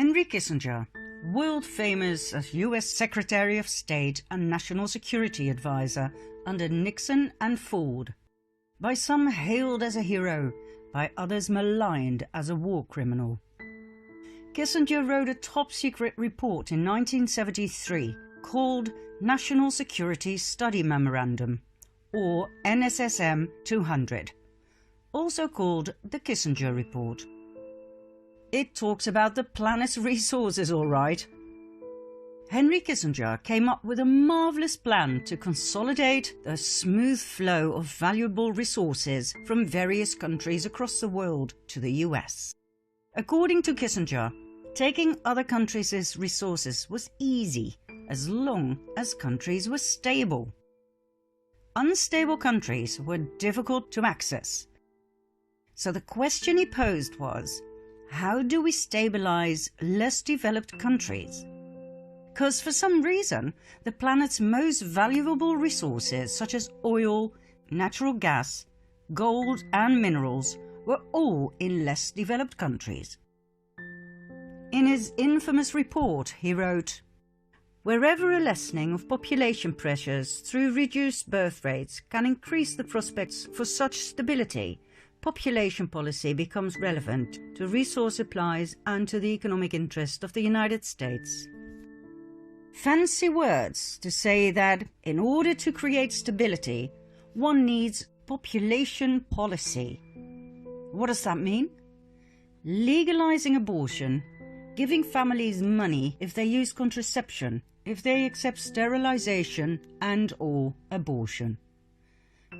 Henry Kissinger, world famous as US Secretary of State and National Security Advisor under Nixon and Ford, by some hailed as a hero, by others maligned as a war criminal. Kissinger wrote a top-secret report in 1973 called National Security Study Memorandum, or NSSM 200, also called the Kissinger Report. It talks about the planet's resources, all right. Henry Kissinger came up with a marvellous plan to consolidate the smooth flow of valuable resources from various countries across the world to the US. According to Kissinger, taking other countries' resources was easy as long as countries were stable. Unstable countries were difficult to access. So the question he posed was, how do we stabilize less developed countries? Because for some reason, the planet's most valuable resources such as oil, natural gas, gold and minerals were all in less developed countries. In his infamous report, he wrote, "Wherever a lessening of population pressures through reduced birth rates can increase the prospects for such stability, population policy becomes relevant to resource supplies and to the economic interest of the United States." Fancy words to say that in order to create stability, one needs population policy. What does that mean? Legalizing abortion, giving families money if they use contraception, if they accept sterilization and/or abortion.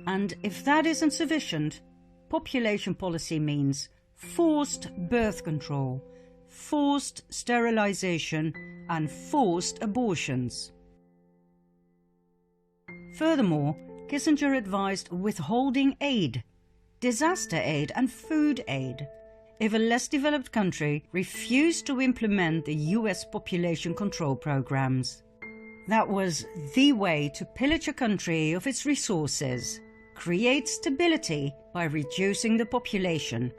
And if that isn't sufficient, population policy means forced birth control, forced sterilization, and forced abortions. Furthermore, Kissinger advised withholding aid, disaster aid and food aid, if a less developed country refused to implement the US population control programs. That was the way to pillage a country of its resources, create stability by reducing the population,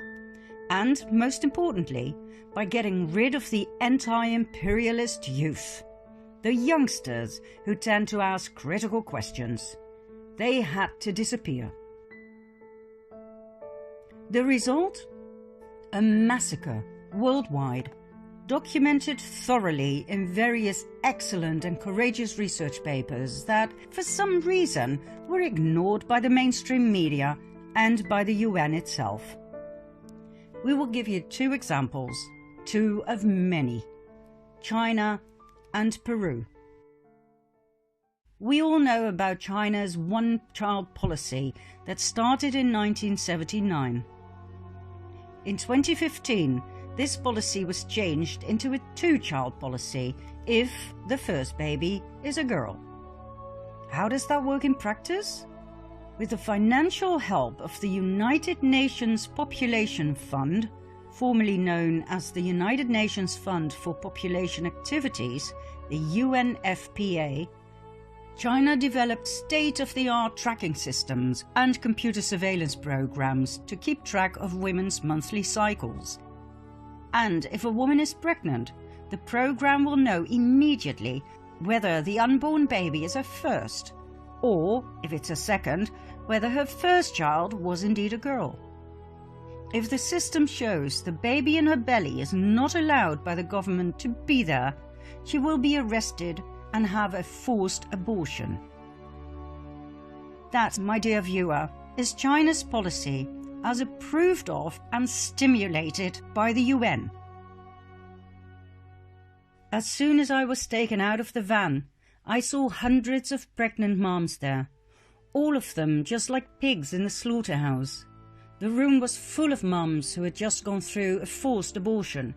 and, most importantly, by getting rid of the anti-imperialist youth, the youngsters who tend to ask critical questions. They had to disappear. The result? A massacre worldwide, documented thoroughly in various excellent and courageous research papers that, for some reason, were ignored by the mainstream media and by the UN itself. We will give you two examples, two of many, China and Peru. We all know about China's one-child policy that started in 1979. In 2015, this policy was changed into a two-child policy if the first baby is a girl. How does that work in practice? With the financial help of the United Nations Population Fund, formerly known as the United Nations Fund for Population Activities, the UNFPA, China developed state-of-the-art tracking systems and computer surveillance programs to keep track of women's monthly cycles. And if a woman is pregnant, the program will know immediately whether the unborn baby is her first, or, if it's a second, whether her first child was indeed a girl. If the system shows the baby in her belly is not allowed by the government to be there, she will be arrested and have a forced abortion. That, my dear viewer, is China's policy as approved of and stimulated by the UN. As soon as I was taken out of the van, I saw hundreds of pregnant moms there, all of them just like pigs in the slaughterhouse. The room was full of mums who had just gone through a forced abortion.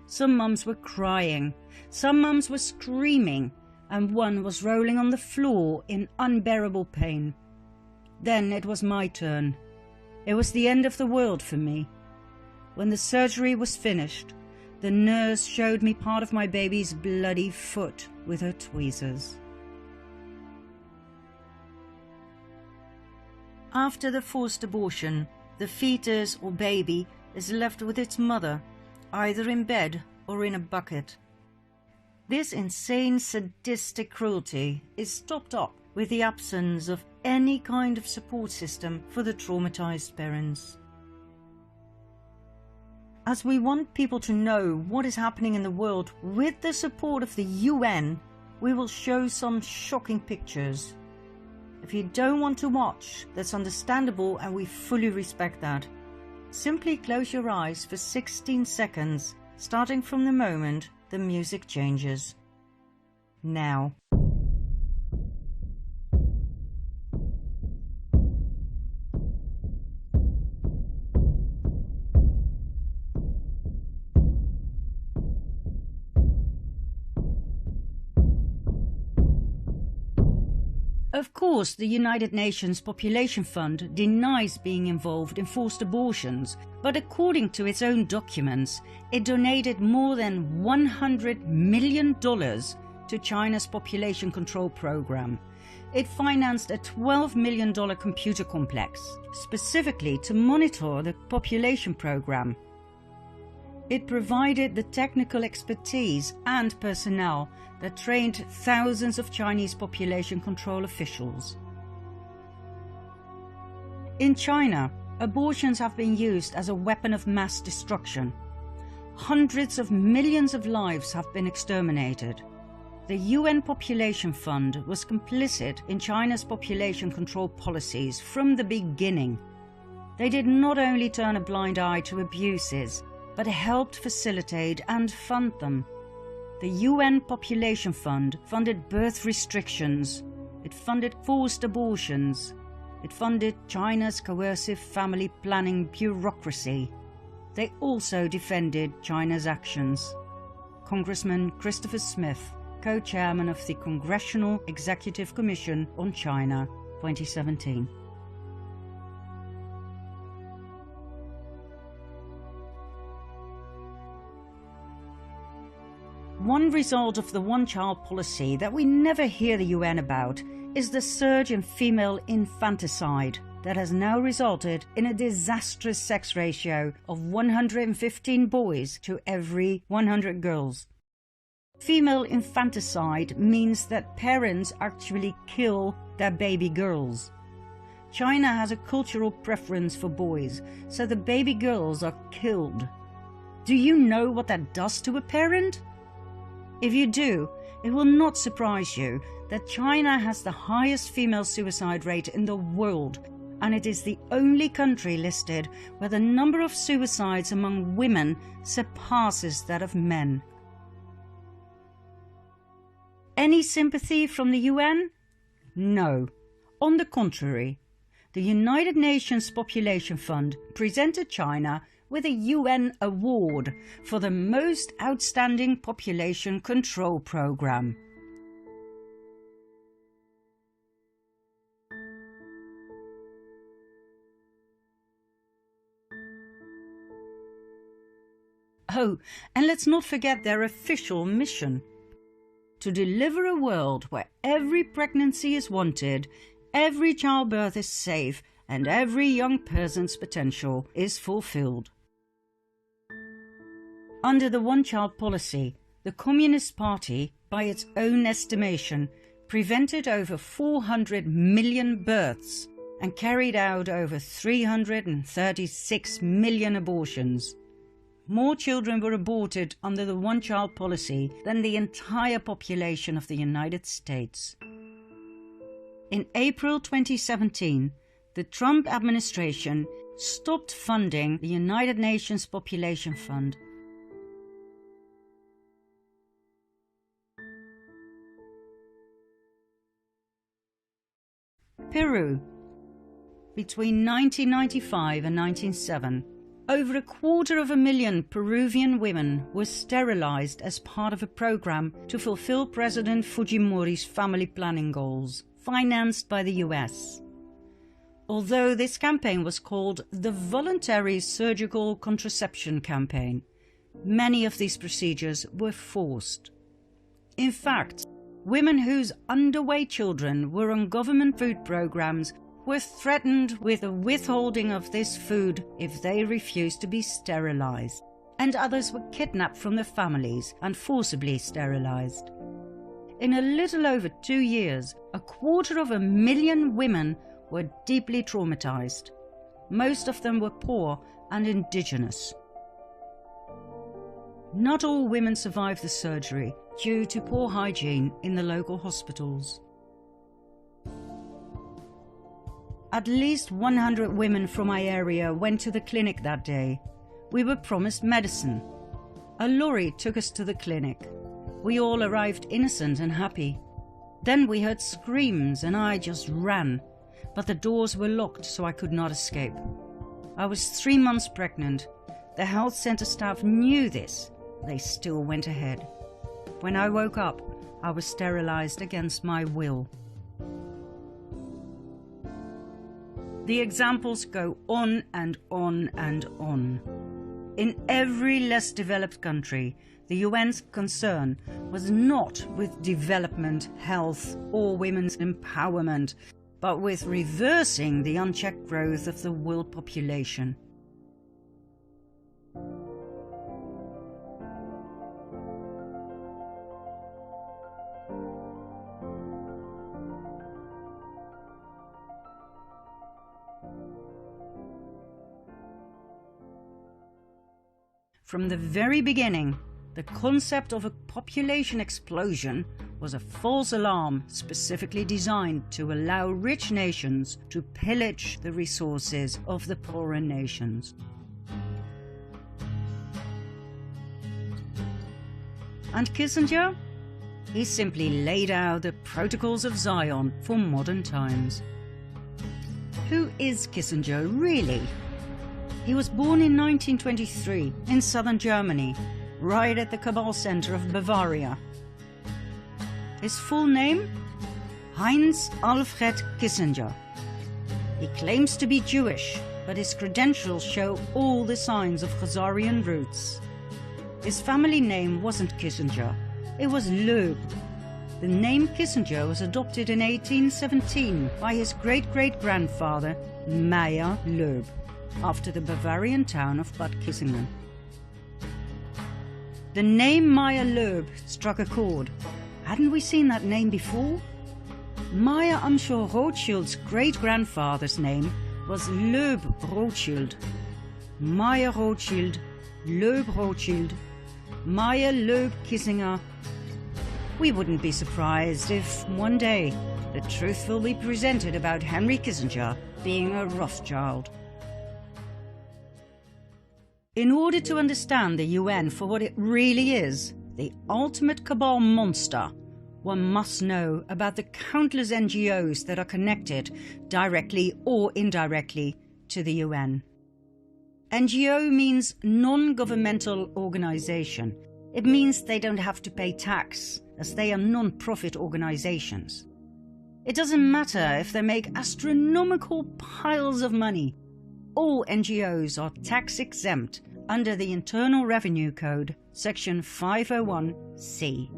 Some mums were crying, some mums were screaming, and one was rolling on the floor in unbearable pain. Then it was my turn. It was the end of the world for me. When the surgery was finished, the nurse showed me part of my baby's bloody foot with her tweezers. After the forced abortion, the fetus or baby is left with its mother, either in bed or in a bucket. This insane sadistic cruelty is topped up with the absence of any kind of support system for the traumatized parents. As we want people to know what is happening in the world with the support of the UN, we will show some shocking pictures. If you don't want to watch, that's understandable and we fully respect that. Simply close your eyes for 16 seconds, starting from the moment the music changes. Now. Of course, the United Nations Population Fund denies being involved in forced abortions, but according to its own documents, it donated more than $100 million to China's population control program. It financed a $12 million computer complex, specifically to monitor the population program. It provided the technical expertise and personnel that trained thousands of Chinese population control officials. In China, abortions have been used as a weapon of mass destruction. Hundreds of millions of lives have been exterminated. The UN Population Fund was complicit in China's population control policies from the beginning. They did not only turn a blind eye to abuses, but helped facilitate and fund them. The UN Population Fund funded birth restrictions, it funded forced abortions, it funded China's coercive family planning bureaucracy. They also defended China's actions. Congressman Christopher Smith, co-chairman of the Congressional Executive Commission on China, 2017. One result of the one-child policy that we never hear the UN about is the surge in female infanticide that has now resulted in a disastrous sex ratio of 115 boys to every 100 girls. Female infanticide means that parents actually kill their baby girls. China has a cultural preference for boys, so the baby girls are killed. Do you know what that does to a parent? If you do, it will not surprise you that China has the highest female suicide rate in the world, and it is the only country listed where the number of suicides among women surpasses that of men. Any sympathy from the UN? No. On the contrary, the United Nations Population Fund presented China with a UN award for the most outstanding population control program. Oh, and let's not forget their official mission: to deliver a world where every pregnancy is wanted, every childbirth is safe, and every young person's potential is fulfilled. Under the one-child policy, the Communist Party, by its own estimation, prevented over 400 million births and carried out over 336 million abortions. More children were aborted under the one-child policy than the entire population of the United States. In April 2017, the Trump administration stopped funding the United Nations Population Fund. Peru. Between 1995 and 1907, over 250,000 Peruvian women were sterilized as part of a program to fulfill President Fujimori's family planning goals, financed by the US. Although this campaign was called the Voluntary Surgical Contraception Campaign, many of these procedures were forced. In fact, women whose underweight children were on government food programs were threatened with the withholding of this food if they refused to be sterilized. and others were kidnapped from their families and forcibly sterilized. In a little over 2 years, 250,000 women were deeply traumatized. Most of them were poor and indigenous. Not all women survived the surgery due to poor hygiene in the local hospitals. At least 100 women from my area went to the clinic that day. We were promised medicine. A lorry took us to the clinic. We all arrived innocent and happy. Then we heard screams and I just ran, but the doors were locked so I could not escape. I was 3 months pregnant. The health center staff knew this. They still went ahead. When I woke up, I was sterilized against my will. The examples go on and on and on. In every less developed country, the UN's concern was not with development, health, or women's empowerment, but with reversing the unchecked growth of the world population. From the very beginning, the concept of a population explosion was a false alarm specifically designed to allow rich nations to pillage the resources of the poorer nations. And Kissinger? He simply laid out the protocols of Zion for modern times. Who is Kissinger really? He was born in 1923 in southern Germany, right at the Cabal center of Bavaria. His full name? Heinz Alfred Kissinger. He claims to be Jewish, but his credentials show all the signs of Khazarian roots. His family name wasn't Kissinger, it was Loeb. The name Kissinger was adopted in 1817 by his great-great-grandfather, Meyer Loeb, after the Bavarian town of Bad Kissingen. The name Meyer Loeb struck a chord. Hadn't we seen that name before? Meyer Amschel Rothschild's great-grandfather's name was Loeb Rothschild. Meyer Rothschild, Loeb Rothschild, Meyer Loeb Kissinger. We wouldn't be surprised if one day the truth will be presented about Henry Kissinger being a Rothschild. In order to understand the UN for what it really is, the ultimate cabal monster, one must know about the countless NGOs that are connected, directly or indirectly, to the UN. NGO means non-governmental organization. It means they don't have to pay tax, as they are non-profit organizations. It doesn't matter if they make astronomical piles of money. All NGOs are tax exempt under the Internal Revenue Code, Section 501c.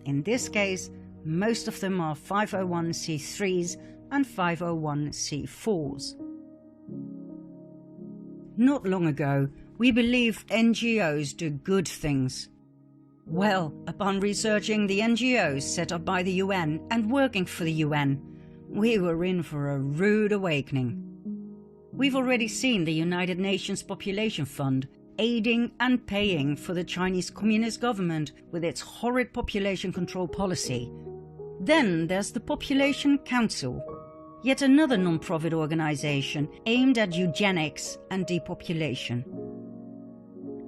In this case, most of them are 501c3s and 501c4s. Not long ago, we believed NGOs do good things. Well, upon researching the NGOs set up by the UN and working for the UN, we were in for a rude awakening. We've already seen the United Nations Population Fund aiding and paying for the Chinese Communist government with its horrid population control policy. Then there's the Population Council, yet another non-profit organization aimed at eugenics and depopulation.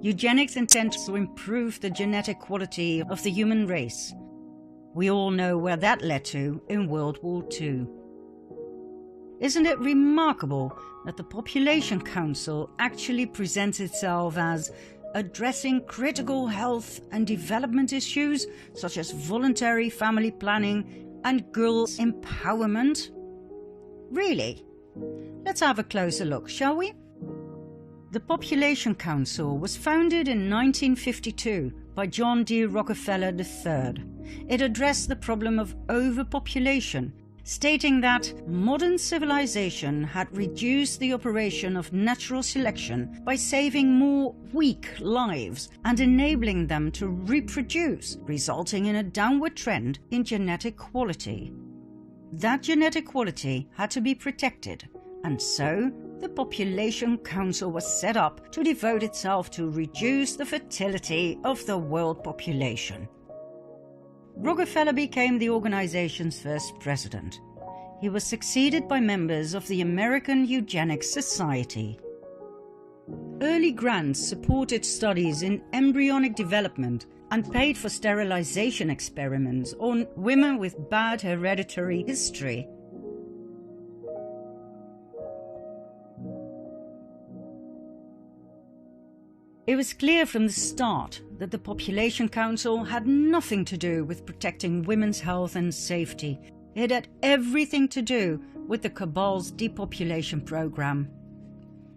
Eugenics intends to improve the genetic quality of the human race. We all know where that led to in World War II. Isn't it remarkable that the Population Council actually presents itself as addressing critical health and development issues such as voluntary family planning and girls' empowerment? Really? Let's have a closer look, shall we? The Population Council was founded in 1952 by John D. Rockefeller III. It addressed the problem of overpopulation, stating that modern civilization had reduced the operation of natural selection by saving more weak lives and enabling them to reproduce, resulting in a downward trend in genetic quality. That genetic quality had to be protected, and so the Population Council was set up to devote itself to reduce the fertility of the world population. Rockefeller became the organization's first president. He was succeeded by members of the American Eugenics Society. Early grants supported studies in embryonic development and paid for sterilization experiments on women with bad hereditary history. It was clear from the start that the Population Council had nothing to do with protecting women's health and safety. It had everything to do with the Cabal's depopulation program.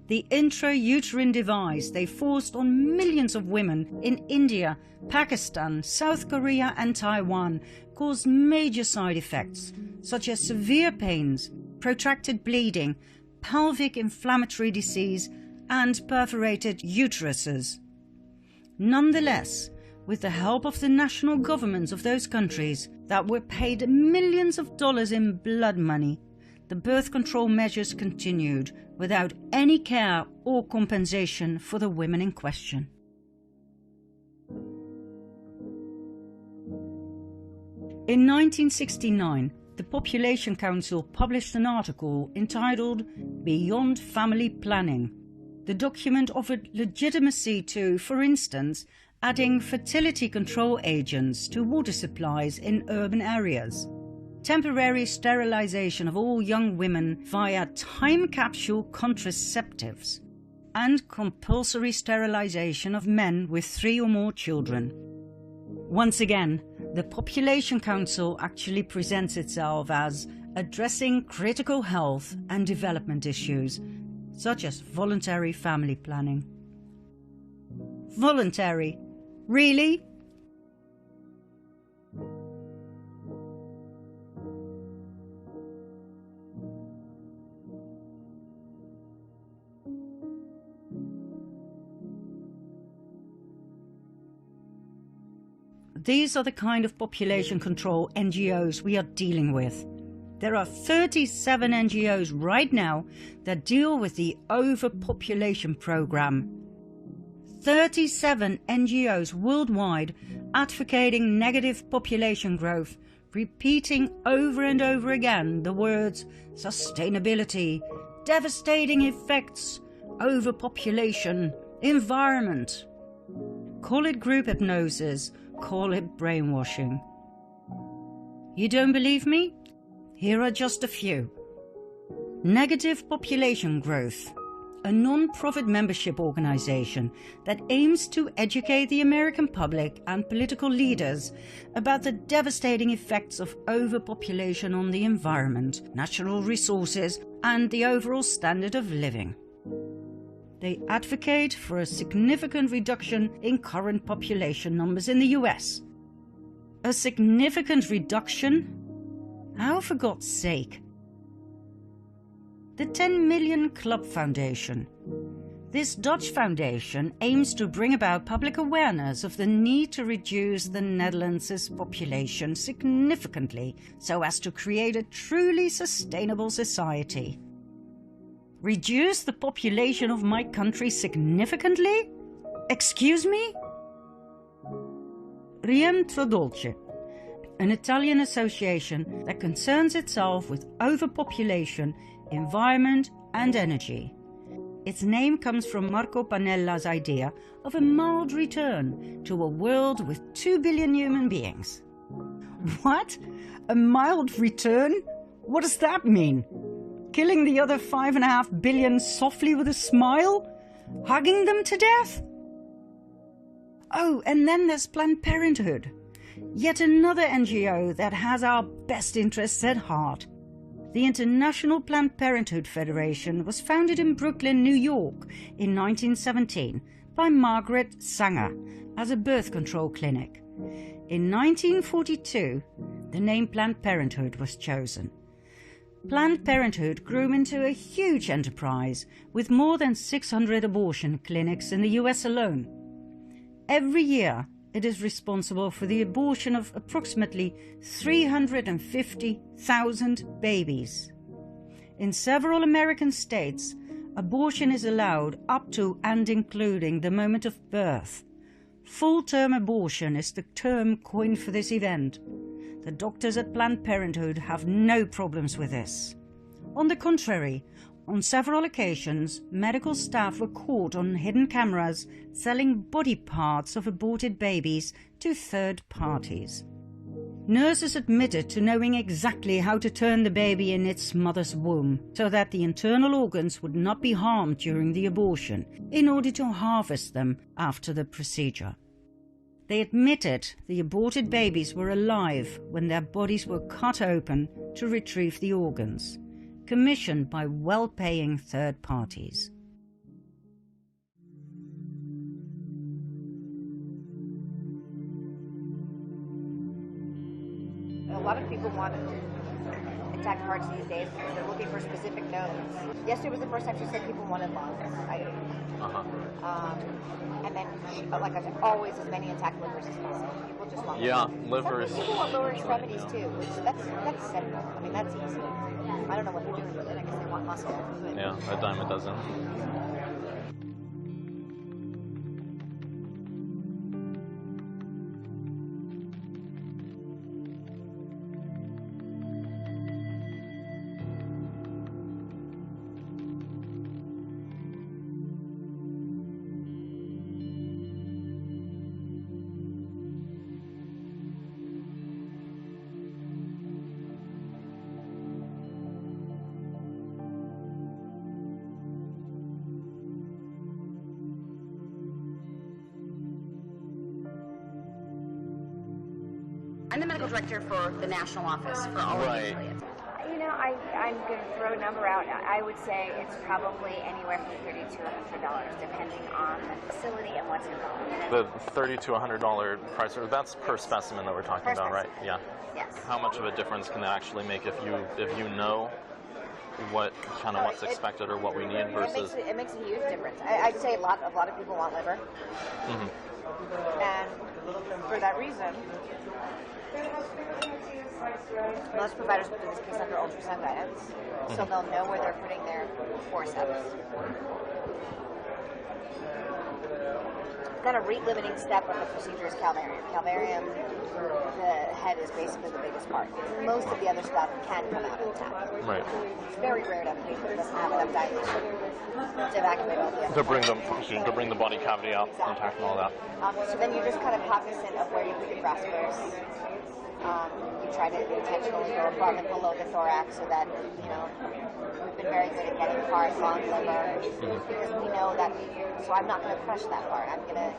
The intrauterine device they forced on millions of women in India, Pakistan, South Korea and Taiwan caused major side effects such as severe pains, protracted bleeding, pelvic inflammatory disease and perforated uteruses. Nonetheless, with the help of the national governments of those countries that were paid millions of dollars in blood money, the birth control measures continued without any care or compensation for the women in question. In 1969, the Population Council published an article entitled Beyond Family Planning. The document offered legitimacy to, for instance, adding fertility control agents to water supplies in urban areas, temporary sterilization of all young women via time capsule contraceptives, and compulsory sterilization of men with 3 or more children. Once again, the Population Council actually presents itself as addressing critical health and development issues, such as voluntary family planning. Voluntary? Really? These are the kind of population control NGOs we are dealing with. There are 37 NGOs right now that deal with the overpopulation program. 37 NGOs worldwide advocating negative population growth, repeating over and over again the words sustainability, devastating effects, overpopulation, environment. Call it group hypnosis, call it brainwashing. You don't believe me? Here are just a few. Negative Population Growth, a non-profit membership organization that aims to educate the American public and political leaders about the devastating effects of overpopulation on the environment, natural resources, and the overall standard of living. They advocate for a significant reduction in current population numbers in the US. A significant reduction? How, for God's sake? The 10 Million Club Foundation. This Dutch foundation aims to bring about public awareness of the need to reduce the Netherlands' population significantly so as to create a truly sustainable society. Reduce the population of my country significantly? Excuse me? Rientro Dolce, an Italian association that concerns itself with overpopulation, environment and energy. Its name comes from Marco Panella's idea of a mild return to a world with 2 billion human beings. What? A mild return? What does that mean? Killing the other 5.5 billion softly with a smile? Hugging them to death? Oh, and then there's Planned Parenthood. Yet another NGO that has our best interests at heart. The International Planned Parenthood Federation was founded in Brooklyn, New York in 1917 by Margaret Sanger as a birth control clinic. In 1942, the name Planned Parenthood was chosen. Planned Parenthood grew into a huge enterprise with more than 600 abortion clinics in the US alone. Every year, it is responsible for the abortion of approximately 350,000 babies. In several American states, abortion is allowed up to and including the moment of birth. Full-term abortion is the term coined for this event. The doctors at Planned Parenthood have no problems with this. On the contrary, on several occasions, medical staff were caught on hidden cameras selling body parts of aborted babies to third parties. Nurses admitted to knowing exactly how to turn the baby in its mother's womb so that the internal organs would not be harmed during the abortion in order to harvest them after the procedure. They admitted the aborted babies were alive when their bodies were cut open to retrieve the organs, commissioned by well-paying third parties. A lot of people want intact hearts these days because they're looking for specific nodes. Yesterday was the first time she said people wanted lungs. And then, like I said, always as many intact livers as possible. People just want livers. Some people want lower extremities too, which that's simple. I mean, that's easy. I don't know what they're doing with it. I guess they want muscle. But Yeah, a dime a dozen. I'm the medical director for the national office for all of the affiliates. you know, I'm going to throw a number out. I would say it's probably anywhere from $30 to $100, depending on the facility and what's involved. The $30 to $100 price, that's per specimen that we're talking about, right? Yeah. Yes. How much of a difference can that actually make if you know what kind of what's expected or what we need versus? It makes a huge difference. I'd say a lot of people want liver, and for that reason, most providers put this case under ultrasound guidance, so they'll know where they're putting their forceps. Kind of rate-limiting step of the procedure is calvarium. Calvarium, the head is basically the biggest part. Most of the other stuff can come out intact. Right. It's very rare to have a patient that doesn't have enough dilation to evacuate all the other to bring the body cavity out intact and all that. So then you're just kind of cognizant of where you put your graspers. You try to intentionally go above and below the thorax so that, we've been very good at getting heart, lung, liver, because we know that, so I'm not going to crush that part. I'm going to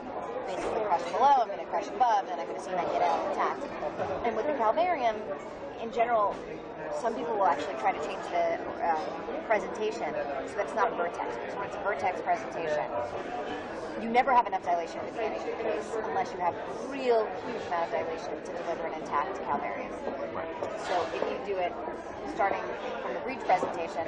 basically crush below, I'm going to crush above, and I'm going to see if I can get out intact. And with the calvarium, in general, some people will actually try to change the presentation so that it's not a vertex. Because when it's a vertex presentation, you never have enough dilation at the beginning of the case unless you have real huge amount of dilation to deliver an intact calvarium. So if you do it starting from the breech presentation,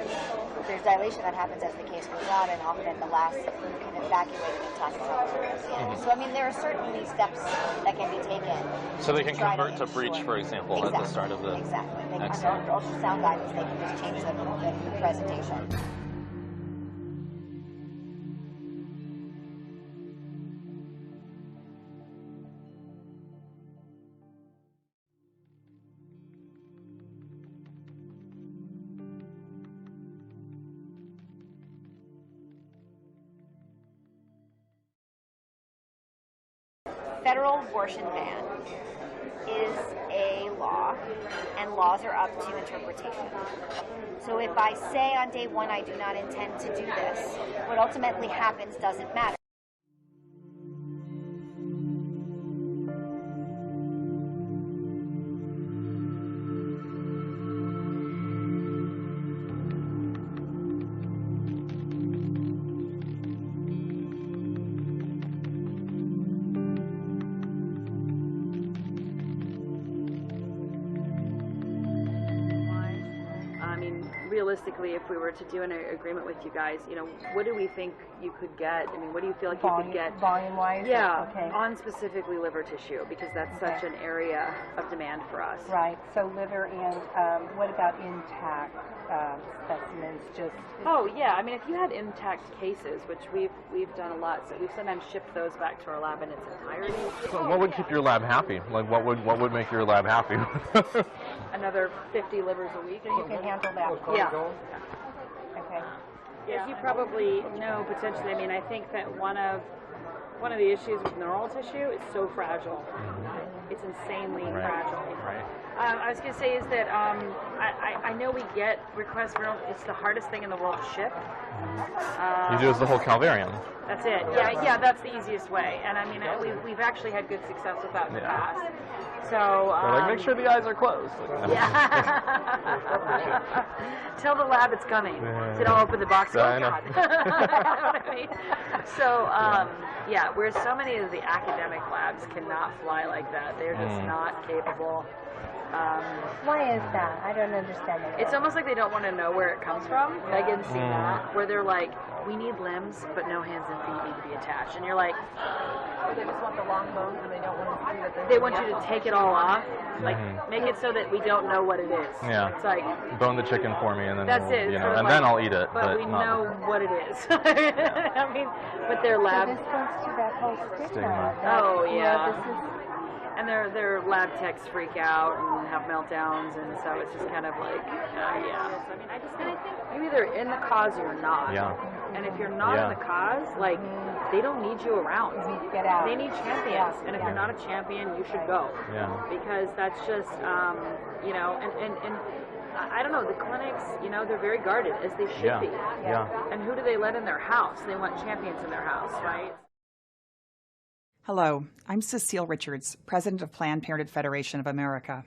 there's dilation that happens as the case goes on, and often at the last you can evacuate an intact calvarium. So I mean, there are certainly steps that can be taken. So they can convert to breech, for example, at the start of the... Exactly. They can, under ultrasound guidance, they can just change the presentation. Federal abortion ban is a law, and laws are up to interpretation. So if I say on day one I do not intend to do this, what ultimately happens doesn't matter. realistically, if we were to do an agreement with you guys, you know, what do we think you could get? I mean, what do you feel like you could get? Volume-wise? Yeah, Okay. on specifically liver tissue, because that's such an area of demand for us. Right. So liver and what about intact specimens? Just Oh yeah, I mean, if you had intact cases, which we've done a lot, so we've sometimes shipped those back to our lab in its entirety. So what would keep your lab happy? Like, what would make your lab happy? Another 50 livers a week. you can handle that. Yeah. Okay. As you probably know, potentially, I mean, I think that one of the issues with neural tissue is so fragile. It's insanely fragile. Right. I was going to say is that I know we get requests for neural. It's the hardest thing in the world to ship. You do is the whole Calvarium. That's it. Yeah, that's the easiest way. And I mean, we've actually had good success with that in the past. So They're like, make sure the eyes are closed. Yeah. Tell the lab it's coming. So don't open the box. Oh God. You know what I mean? So yeah, where so many of the academic labs cannot fly like that. They're just not capable. Why is that? I don't understand that. It's almost like they don't want to know where it comes from. Like in that, where they're like, we need limbs, but no hands and feet need to be attached. And you're like, They just want the long bones and they don't want to see that they want you to take it all off. Like, make it so that we don't know what it is. Yeah. It's like, Bone the chicken for me, and then that's it. you Sort know, of and like, then I'll eat it. But we not know what it is. I mean, but their lab. So this goes to that whole Stigma. that, Oh, you know, yeah. this is, And their lab techs freak out and have meltdowns, and so it's just kind of like, yeah. I mean, I think you're either in the cause or you're not. Yeah. And if you're not in the cause, like, they don't need you around. get out. They need champions, and if you're not a champion, you should go. Yeah. Because that's just, you know, and I don't know, the clinics, you know, they're very guarded, as they should be. Yeah. And who do they let in their house? They want champions in their house, right? Hello, I'm Cecile Richards, President of Planned Parenthood Federation of America.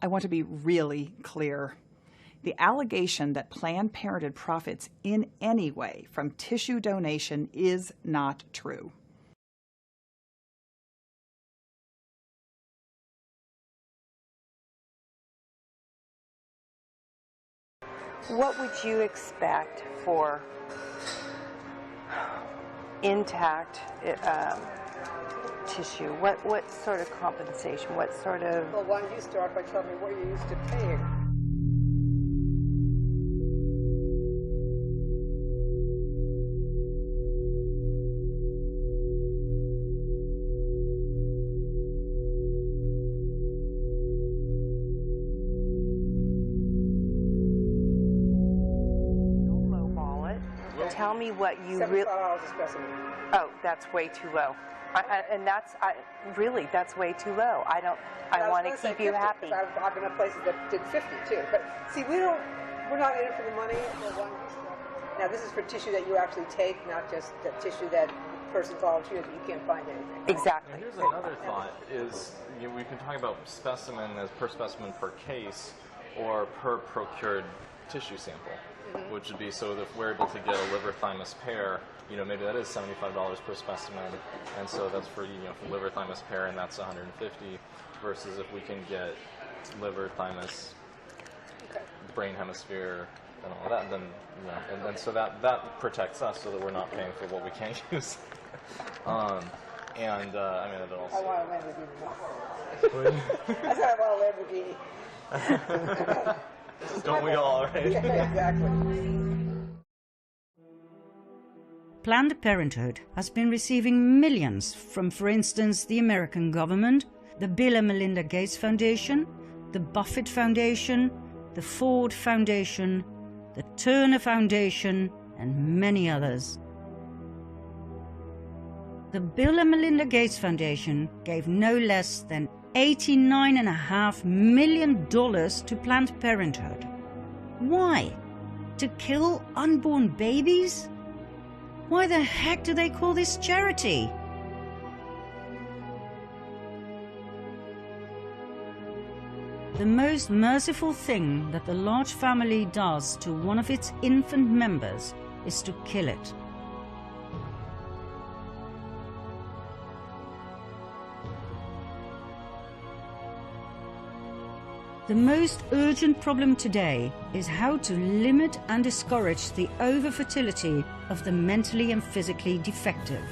I want to be really clear. The allegation that Planned Parenthood profits in any way from tissue donation is not true. what would you expect for intact tissue? What sort of compensation? What sort of... Well, why don't you start by telling me what you're used to paying? Don't lowball it. Tell me what you really... $75 a specimen. Oh, that's way too low. Really, that's way too low. I want to keep you happy. I've been at places that did 50 too. But see, we're not in it for the money. Now, this is for tissue that you actually take, not just the tissue that the person volunteered that you can't find anything. Exactly. And here's another thought: is we can talk about specimen as per specimen per case, or per procured tissue sample, which would be so that if we're able to get a liver thymus pair. Maybe that is $75 per specimen, and so that's for for liver thymus pair, and that's $150. Versus if we can get liver thymus, brain hemisphere, and all that, then and then so that protects us, so that we're not paying for what we can't use. I mean, it also. I want a Lamborghini. I said I want a Lamborghini. Don't we all, right? Yeah, exactly. Planned Parenthood has been receiving millions from, for instance, the American government, the Bill and Melinda Gates Foundation, the Buffett Foundation, the Ford Foundation, the Turner Foundation, and many others. The Bill and Melinda Gates Foundation gave no less than $89.5 million to Planned Parenthood. Why? To kill unborn babies? Why the heck do they call this charity? The most merciful thing that the large family does to one of its infant members is to kill it. The most urgent problem today is how to limit and discourage the over-fertility of the mentally and physically defective.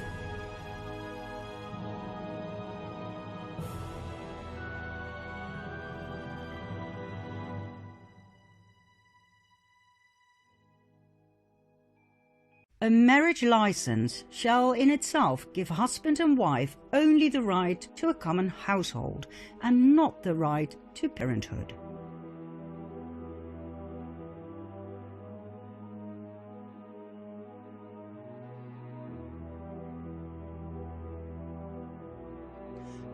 A marriage license shall in itself give husband and wife only the right to a common household and not the right to parenthood.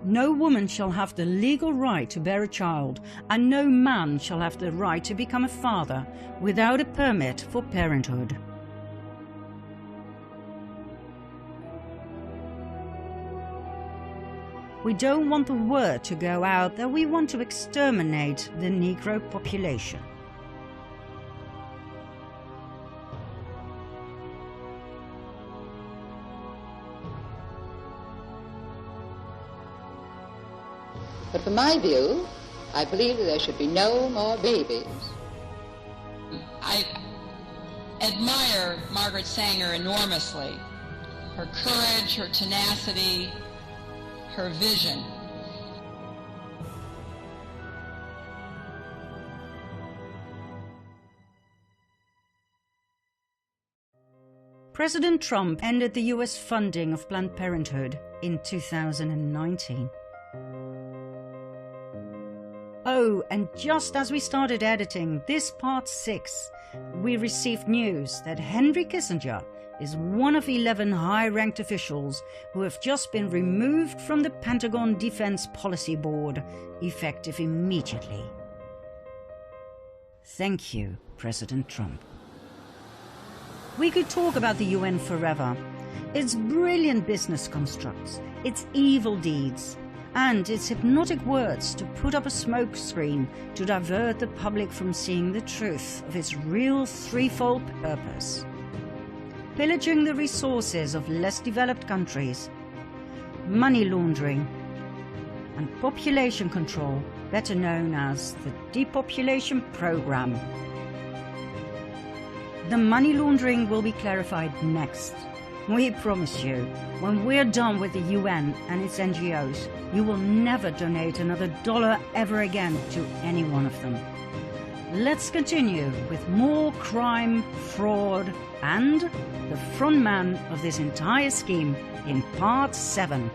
No woman shall have the legal right to bear a child, and no man shall have the right to become a father without a permit for parenthood. We don't want the word to go out that we want to exterminate the Negro population. But from my view, I believe that there should be no more babies. I admire Margaret Sanger enormously. Her courage, her tenacity, her vision. President Trump ended the US funding of Planned Parenthood in 2019. Oh, and just as we started editing this part 6, we received news that Henry Kissinger is one of 11 high-ranked officials who have just been removed from the Pentagon Defense Policy Board, effective immediately. Thank you, President Trump. We could talk about the UN forever, its brilliant business constructs, its evil deeds, and its hypnotic words to put up a smokescreen to divert the public from seeing the truth of its real threefold purpose: pillaging the resources of less developed countries, money laundering, and population control, better known as the depopulation program. The money laundering will be clarified next. We promise you, when we're done with the UN and its NGOs, you will never donate another dollar ever again to any one of them. Let's continue with more crime, fraud, and the front man of this entire scheme in part 7.